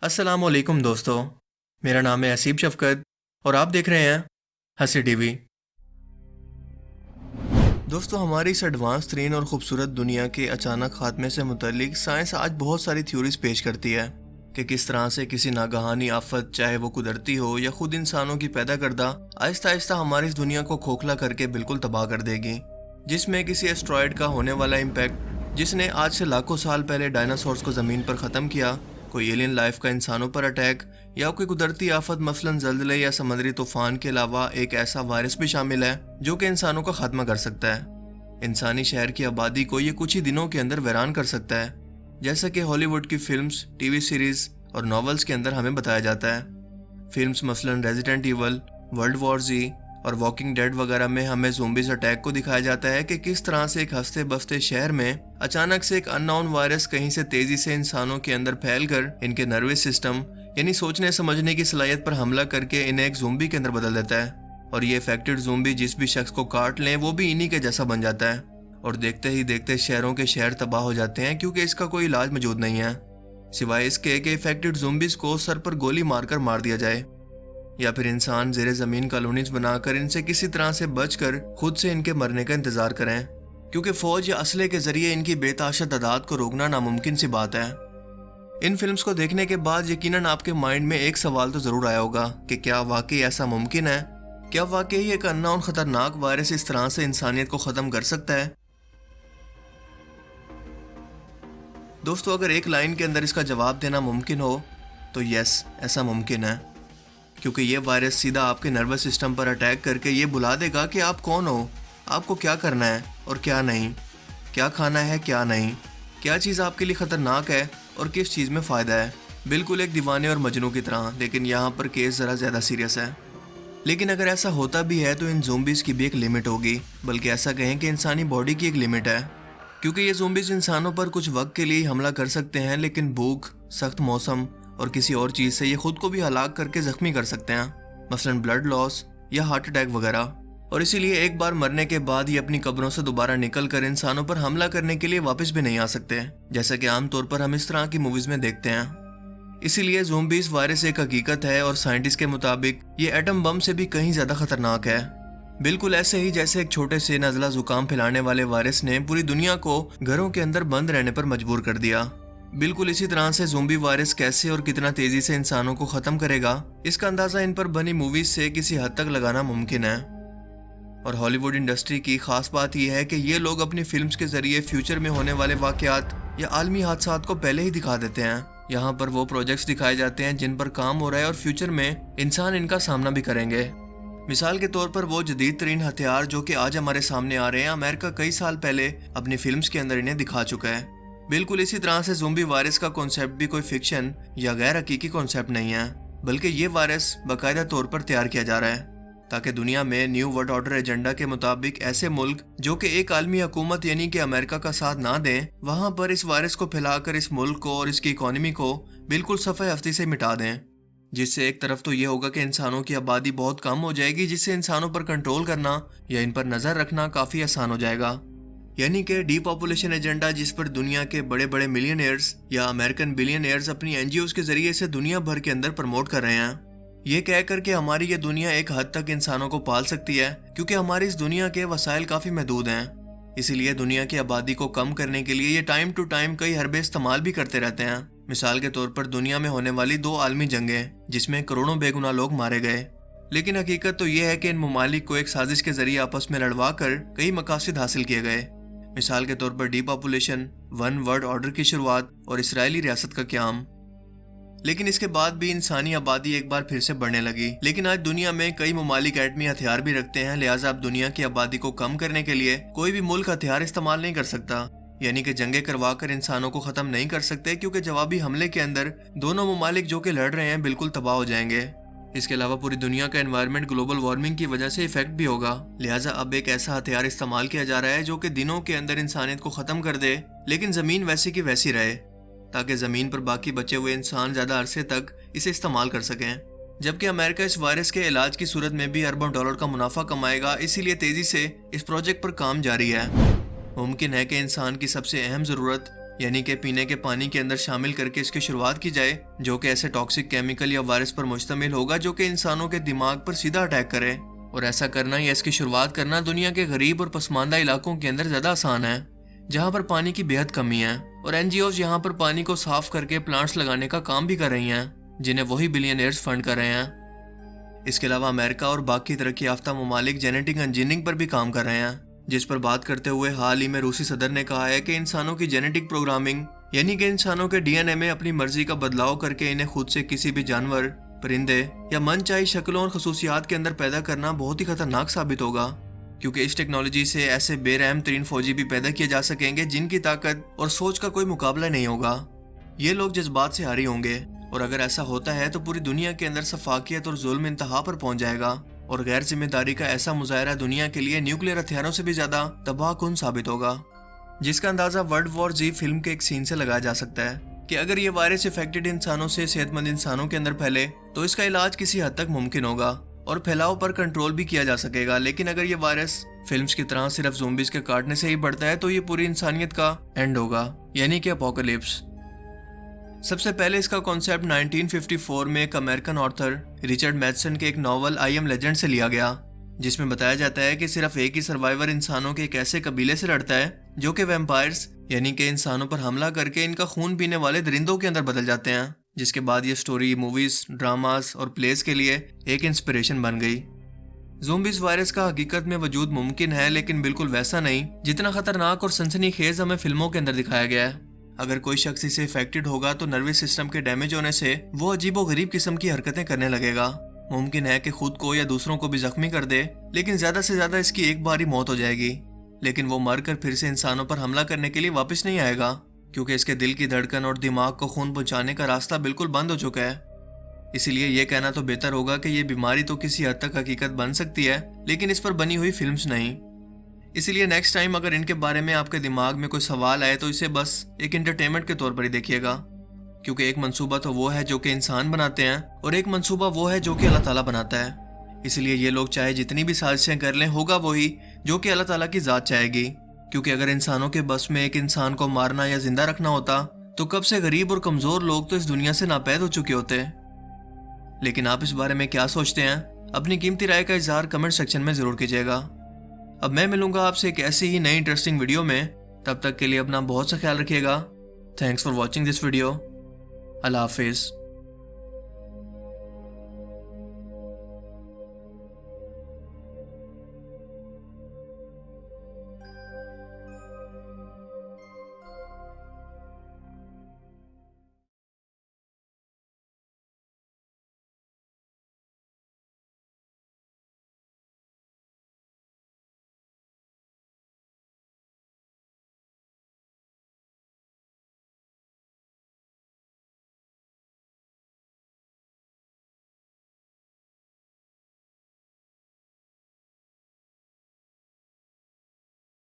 अस्सलाम वालेकुम दोस्तों। मेरा नाम है हसीब शफकत और आप देख रहे हैं हंसी टीवी। दोस्तों, हमारी इस एडवांस तरीन और ख़ूबसूरत दुनिया के अचानक खात्मे से मुतल्लिक साइंस आज बहुत सारी थ्योरीज पेश करती है कि किस तरह से किसी नागहानी आफत, चाहे वो कुदरती हो या खुद इंसानों की पैदा करदा, आहिस्ता आहिस्ता हमारी इस दुनिया को खोखला करके बिल्कुल तबाह कर देगी। जिसमें किसी एस्ट्रॉयड का होने वाला इम्पैक्ट जिसने आज से लाखों साल पहले डायनासोर्स को ज़मीन पर ख़त्म किया, कोई एलियन लाइफ का इंसानों पर अटैक, या कोई कुदरती आफत मसलन ज़ल्ज़ले या समुद्री तूफान के अलावा एक ऐसा वायरस भी शामिल है जो कि इंसानों का खात्मा कर सकता है। इंसानी शहर की आबादी को ये कुछ ही दिनों के अंदर वीरान कर सकता है, जैसा कि हॉलीवुड की फिल्म्स, टीवी सीरीज और नॉवेल्स के अंदर हमें बताया जाता है। फिल्म्स मसलन रेजिडेंट इवल, वर्ल्ड वॉर जी और वॉकिंग डेड वगैरह में हमें ज़ोंबीज अटैक को दिखाया जाता है कि किस तरह से एक हंसते बसते शहर में अचानक से एक अननोन वायरस कहीं से तेजी से इंसानों के अंदर फैलकर इनके नर्वस सिस्टम यानी सोचने समझने की सलाहियत पर हमला करके इन्हें एक ज़ोंबी के अंदर बदल देता है। और ये अफेक्टेड ज़ोंबी जिस भी शख्स को काट लें वो भी इन्हीं के जैसा बन जाता है। और देखते ही देखते शहरों के शहर तबाह हो जाते हैं, क्योंकि इसका कोई इलाज मौजूद नहीं है सिवाय इसके कि इफेक्टेड ज़ोंबीज को सर पर गोली मारकर मार दिया जाए, या फिर इंसान ज़ेरे ज़मीन कॉलोनीज बनाकर इनसे किसी तरह से बचकर खुद से इनके मरने का इंतज़ार करें, क्योंकि फ़ौज या असले के ज़रिए इनकी बेताशा तादाद को रोकना नामुमकिन सी बात है। इन फिल्म्स को देखने के बाद यकीनन आपके माइंड में एक सवाल तो ज़रूर आया होगा कि क्या वाकई ऐसा मुमकिन है? क्या वाकई एक अननोन ख़तरनाक वायरस इस तरह से इंसानियत को ख़त्म कर सकता है? दोस्तों, अगर एक लाइन के अंदर इसका जवाब देना मुमकिन हो तो यस, ऐसा मुमकिन है, क्योंकि ये वायरस सीधा आपके नर्वस सिस्टम पर अटैक करके ये बुला देगा कि आप कौन हो, आपको क्या करना है और क्या नहीं, क्या खाना है क्या नहीं, क्या चीज़ आपके लिए ख़तरनाक है और किस चीज़ में फ़ायदा है। बिल्कुल एक दीवाने और मजनू की तरह, लेकिन यहाँ पर केस ज़रा ज़्यादा सीरियस है। लेकिन अगर ऐसा होता भी है तो इन ज़ोंबीज़ की भी एक लिमिट होगी, बल्कि ऐसा कहें कि इंसानी बॉडी की एक लिमिट है, क्योंकि ये ज़ोंबीज़ इंसानों पर कुछ वक्त के लिए हमला कर सकते हैं, लेकिन भूख, सख्त मौसम और किसी और चीज़ से ये खुद को भी हलाक करके ज़ख्मी कर सकते हैं, मसलन ब्लड लॉस या हार्ट अटैक वगैरह। और इसीलिए एक बार मरने के बाद ये अपनी कब्रों से दोबारा निकल कर इंसानों पर हमला करने के लिए वापस भी नहीं आ सकते, जैसा कि आमतौर पर हम इस तरह की मूवीज़ में देखते हैं। इसीलिए ज़ोंबीज़ वायरस एक हकीकत है और साइंटिस्ट के मुताबिक ये एटम बम से भी कहीं ज़्यादा खतरनाक है। बिल्कुल ऐसे ही जैसे एक छोटे से नज़ला जुकाम फैलाने वाले वायरस ने पूरी दुनिया को घरों के अंदर बंद रहने पर मजबूर कर दिया, बिल्कुल इसी तरह से ज़ोंबी वायरस कैसे और कितना तेज़ी से इंसानों को ख़त्म करेगा, इसका अंदाज़ा इन पर बनी मूवीज़ से किसी हद तक लगाना मुमकिन है। और हॉलीवुड इंडस्ट्री की ख़ास बात यह है कि ये लोग अपनी फिल्म्स के ज़रिए फ्यूचर में होने वाले वाक़यात या आलमी हादसात को पहले ही दिखा देते हैं। यहाँ पर वो प्रोजेक्ट्स दिखाए जाते हैं जिन पर काम हो रहा है और फ्यूचर में इंसान इनका सामना भी करेंगे। मिसाल के तौर पर वो जदीद तरीन हथियार जो कि आज हमारे सामने आ रहे हैं, अमेरिका कई साल पहले अपनी फिल्म्स के अंदर इन्हें दिखा चुका है। बिल्कुल इसी तरह से ज़ोंबी वायरस का कॉन्सेप्ट भी कोई फिक्शन या गैर हकीकी कॉन्सेप्ट नहीं है, बल्कि ये वायरस बाकायदा तौर पर तैयार किया जा रहा है ताकि दुनिया में न्यू वर्ल्ड ऑर्डर एजेंडा के मुताबिक ऐसे मुल्क जो कि एक आलमी हुकूमत यानी कि अमेरिका का साथ ना दें, वहाँ पर इस वायरस को फैलाकर इस मुल्क को और इसकी इकॉनमी को बिल्कुल सफ़े हफ्ती से मिटा दें। जिससे एक तरफ तो ये होगा कि इंसानों की आबादी बहुत कम हो जाएगी, जिससे इंसानों पर कंट्रोल करना या इन पर नज़र रखना काफ़ी आसान हो जाएगा, यानी कि डीपॉपुलेशन एजेंडा जिस पर दुनिया के बड़े बड़े मिलियनेयर्स या अमेरिकन बिलियनेयर्स अपनी एनजीओज के जरिए से दुनिया भर के अंदर प्रमोट कर रहे हैं। ये कह कर के हमारी ये दुनिया एक हद तक इंसानों को पाल सकती है, क्योंकि हमारी इस दुनिया के वसाइल काफ़ी महदूद हैं। इसीलिए दुनिया की आबादी को कम करने के लिए ये टाइम टू टाइम कई हरबे इस्तेमाल भी करते रहते हैं। मिसाल के तौर पर दुनिया में होने वाली 2 आलमी जंगें जिसमें करोड़ों बेगुनाह लोग मारे गए, लेकिन हकीकत तो ये है कि इन ममालिक को एक साजिश के जरिए आपस में लड़वा कर कई मकासद हासिल किए गए। मिसाल के तौर पर डीपॉपुलेशन, वन वर्ल्ड ऑर्डर की शुरुआत और इसराइली रियासत का क़याम। लेकिन इसके बाद भी इंसानी आबादी एक बार फिर से बढ़ने लगी। लेकिन आज दुनिया में कई ममालिक एटमी हथियार भी रखते हैं, लिहाजा अब दुनिया की आबादी को कम करने के लिए कोई भी मुल्क हथियार इस्तेमाल नहीं कर सकता, यानी कि जंगें करवा कर इंसानों को ख़त्म नहीं कर सकते, क्योंकि जवाबी हमले के अंदर दोनों ममालिक जो कि लड़ रहे हैं बिल्कुल तबाह हो जाएंगे। इसके अलावा पूरी दुनिया का एनवायरनमेंट ग्लोबल वार्मिंग की वजह से इफेक्ट भी होगा, लिहाजा अब एक ऐसा हथियार इस्तेमाल किया जा रहा है जो कि दिनों के अंदर इंसानियत को ख़त्म कर दे, लेकिन ज़मीन वैसी की वैसी रहे, ताकि ज़मीन पर बाकी बचे हुए इंसान ज़्यादा अरसे तक इसे इस्तेमाल कर सकें। जबकि अमेरिका इस वायरस के इलाज की सूरत में भी अरबों डॉलर का मुनाफा कमाएगा, इसीलिए तेज़ी से इस प्रोजेक्ट पर काम जारी है। मुमकिन है कि इंसान की सबसे अहम ज़रूरत یعنی کہ پینے کے پانی کے اندر شامل کر کے اس کی شروعات کی جائے، جو کہ ایسے ٹاکسک کیمیکل یا وائرس پر مشتمل ہوگا جو کہ انسانوں کے دماغ پر سیدھا اٹیک کرے، اور ایسا کرنا یا اس کی شروعات کرنا دنیا کے غریب اور پسماندہ علاقوں کے اندر زیادہ آسان ہے، جہاں پر پانی کی بے حد کمی ہے، اور NGOs یہاں پر پانی کو صاف کر کے پلانٹس لگانے کا کام بھی کر رہی ہیں، جنہیں وہی بلینئرز فنڈ کر رہے ہیں۔ اس کے علاوہ امریکہ اور باقی ترقی یافتہ ممالک جینیٹک انجینئرنگ پر بھی کام کر رہے ہیں، جس پر بات کرتے ہوئے حال ہی میں روسی صدر نے کہا ہے کہ انسانوں کی جینیٹک پروگرامنگ، یعنی کہ انسانوں کے DNA میں اپنی مرضی کا بدلاؤ کر کے انہیں خود سے کسی بھی جانور، پرندے یا من چاہی شکلوں اور خصوصیات کے اندر پیدا کرنا بہت ہی خطرناک ثابت ہوگا، کیونکہ اس ٹیکنالوجی سے ایسے بے رحم ترین فوجی بھی پیدا کیے جا سکیں گے جن کی طاقت اور سوچ کا کوئی مقابلہ نہیں ہوگا۔ یہ لوگ جذبات سے عاری ہوں گے، اور اگر ایسا ہوتا ہے تو پوری دنیا کے اندر سفاکیت اور ظلم انتہا پر پہنچ جائے گا، اور غیر ذمہ داری کا ایسا مظاہرہ دنیا کے لیے نیوکلیر ہتھیاروں سے بھی زیادہ تباہ کن ثابت ہوگا، جس کا اندازہ ورلڈ وار Z فلم کے ایک سین سے لگایا جا سکتا ہے کہ اگر یہ وائرس افیکٹڈ انسانوں سے صحت مند انسانوں کے اندر پھیلے تو اس کا علاج کسی حد تک ممکن ہوگا اور پھیلاؤ پر کنٹرول بھی کیا جا سکے گا، لیکن اگر یہ وائرس فلمز کی طرح صرف زومبیز کے کاٹنے سے ہی بڑھتا ہے تو یہ پوری انسانیت کا اینڈ ہوگا، یعنی کہ اپوکلپس۔ سب سے پہلے اس کا کانسیپٹ 1954 میں ایک امریکن آتھر رچرڈ میتسن کے ایک ناول I Am Legend سے لیا گیا، جس میں بتایا جاتا ہے کہ صرف ایک ہی سروائیور انسانوں کے ایک ایسے قبیلے سے لڑتا ہے جو کہ ویمپائرز، یعنی کہ انسانوں پر حملہ کر کے ان کا خون پینے والے درندوں کے اندر بدل جاتے ہیں، جس کے بعد یہ سٹوری موویز، ڈراماز اور پلیز کے لیے ایک انسپریشن بن گئی۔ زومبیز وائرس کا حقیقت میں وجود ممکن ہے، لیکن بالکل ویسا نہیں جتنا خطرناک اور سنسنی خیز ہمیں فلموں کے اندر دکھایا گیا ہے۔ اگر کوئی شخص اسے افیکٹڈ ہوگا تو نروس سسٹم کے ڈیمیج ہونے سے وہ عجیب و غریب قسم کی حرکتیں کرنے لگے گا، ممکن ہے کہ خود کو یا دوسروں کو بھی زخمی کر دے، لیکن زیادہ سے زیادہ اس کی ایک باری موت ہو جائے گی، لیکن وہ مر کر پھر سے انسانوں پر حملہ کرنے کے لیے واپس نہیں آئے گا، کیونکہ اس کے دل کی دھڑکن اور دماغ کو خون پہنچانے کا راستہ بالکل بند ہو چکا ہے۔ اسی لیے یہ کہنا تو بہتر ہوگا کہ یہ بیماری تو کسی حد تک حقیقت بن سکتی ہے، لیکن اس پر بنی ہوئی فلمز نہیں۔ اسی لیے نیکسٹ ٹائم اگر ان کے بارے میں آپ کے دماغ میں کوئی سوال آئے تو اسے بس ایک انٹرٹینمنٹ کے طور پر ہی دیکھیے گا، کیونکہ ایک منصوبہ تو وہ ہے جو کہ انسان بناتے ہیں، اور ایک منصوبہ وہ ہے جو کہ اللہ تعالیٰ بناتا ہے۔ اس لیے یہ لوگ چاہے جتنی بھی سازشیں کر لیں، ہوگا وہی جو کہ اللہ تعالیٰ کی ذات چاہے گی، کیونکہ اگر انسانوں کے بس میں ایک انسان کو مارنا یا زندہ رکھنا ہوتا تو کب سے غریب اور کمزور لوگ تو اس دنیا سے ناپید ہو چکے ہوتے۔ لیکن آپ اس بارے میں کیا سوچتے ہیں؟ اپنی قیمتی رائے کا اظہار کمنٹ سیکشن میں ضرور کیجیے گا۔ اب میں ملوں گا آپ سے ایک ایسی ہی نئی انٹرسٹنگ ویڈیو میں، تب تک کے لیے اپنا بہت سا خیال رکھیے گا۔ Thanks for watching this video. اللہ حافظ۔